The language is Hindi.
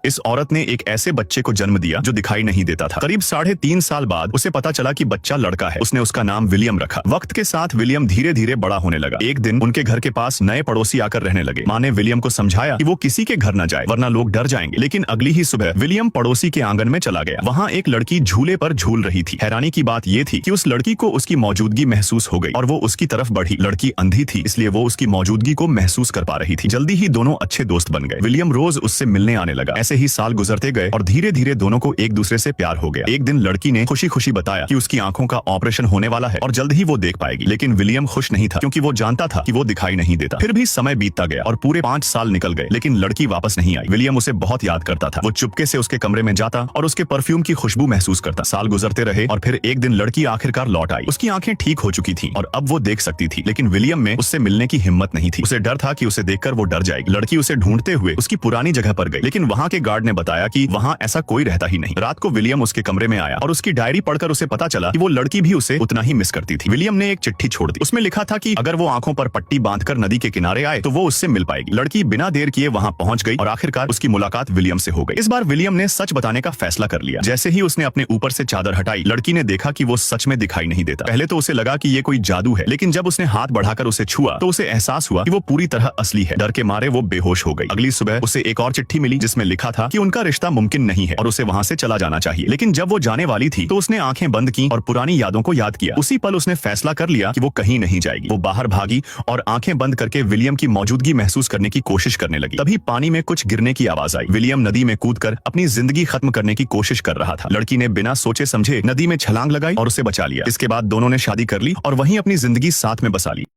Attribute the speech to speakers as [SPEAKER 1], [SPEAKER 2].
[SPEAKER 1] इस औरत ने एक ऐसे बच्चे को जन्म दिया जो दिखाई नहीं देता था। करीब 3.5 साल बाद उसे पता चला कि बच्चा लड़का है। उसने उसका नाम विलियम रखा। वक्त के साथ विलियम धीरे धीरे बड़ा होने लगा। एक दिन उनके घर के पास नए पड़ोसी आकर रहने लगे। माँ ने विलियम को समझाया कि वो किसी के घर न जाए वरना लोग डर जाएंगे। लेकिन अगली ही सुबह विलियम पड़ोसी के आंगन में चला गया। वहाँ एक लड़की झूले पर झूल रही थी। हैरानी की बात यह थी कि उस लड़की को उसकी मौजूदगी महसूस हो गई और वो उसकी तरफ बढ़ी। लड़की अंधी थी, इसलिए वो उसकी मौजूदगी को महसूस कर पा रही थी। जल्दी ही दोनों अच्छे दोस्त बन गए। विलियम रोज उससे मिलने आने लगा। ऐसे ही साल गुजरते गए और धीरे धीरे दोनों को एक दूसरे से प्यार हो गया। एक दिन लड़की ने खुशी खुशी बताया कि उसकी आंखों का ऑपरेशन होने वाला है और जल्द ही वो देख पाएगी। लेकिन विलियम खुश नहीं था क्योंकि वो जानता था कि वो दिखाई नहीं देता। फिर भी समय बीतता गया और पूरे 5 साल निकल गए, लेकिन लड़की वापस नहीं आई। विलियम उसे बहुत याद करता था। वो चुपके से उसके कमरे में जाता और उसके परफ्यूम की खुशबू महसूस करता। साल गुजरते रहे और फिर एक दिन लड़की आखिरकार लौट आई। उसकी आंखें ठीक हो चुकी थी और अब वो देख सकती थी, लेकिन विलियम में उससे मिलने की हिम्मत नहीं थी। उसे डर था कि उसे देखकर वो डर जाएगी। लड़की उसे ढूंढते हुए उसकी पुरानी जगह पर गई, लेकिन वहाँ के गार्ड ने बताया कि वहाँ ऐसा कोई रहता ही नहीं। रात को विलियम उसके कमरे में आया और उसकी डायरी पढ़कर उसे पता चला कि वो लड़की भी उसे उतना ही मिस करती थी। विलियम ने एक चिट्ठी छोड़ दी। उसमें लिखा था कि अगर वो आंखों पर पट्टी बांधकर नदी के किनारे आए तो वो उससे मिल पाएगी। लड़की बिना देर किए वहाँ पहुंच गई और आखिरकार उसकी मुलाकात विलियम से हो गई। इस बार विलियम ने सच बताने का फैसला कर लिया। जैसे ही उसने अपने ऊपर से चादर हटाई, लड़की ने देखा कि वो सच में दिखाई नहीं देता। पहले तो उसे लगा कि ये कोई जादू है, लेकिन जब उसने हाथ बढ़ाकर उसे छुआ तो उसे एहसास हुआ कि वो पूरी तरह असली है। डर के मारे वो बेहोश हो गई। अगली सुबह उसे एक और चिट्ठी मिली जिसमें लिखा था कि उनका रिश्ता मुमकिन नहीं है और उसे वहाँ से चला जाना चाहिए। लेकिन जब वो जाने वाली थी तो उसने आंखें बंद की और पुरानी यादों को याद किया। उसी पल उसने फैसला कर लिया कि वो कहीं नहीं जाएगी। वो बाहर भागी और आंखें बंद करके विलियम की मौजूदगी महसूस करने की कोशिश करने लगी। तभी पानी में कुछ गिरने की आवाज आई। विलियम नदी में कूदकर अपनी जिंदगी खत्म करने की कोशिश कर रहा था। लड़की ने बिना सोचे समझे नदी में छलांग लगाई और उसे बचा लिया। इसके बाद दोनों ने शादी कर ली और वहीं अपनी जिंदगी साथ में बसा ली।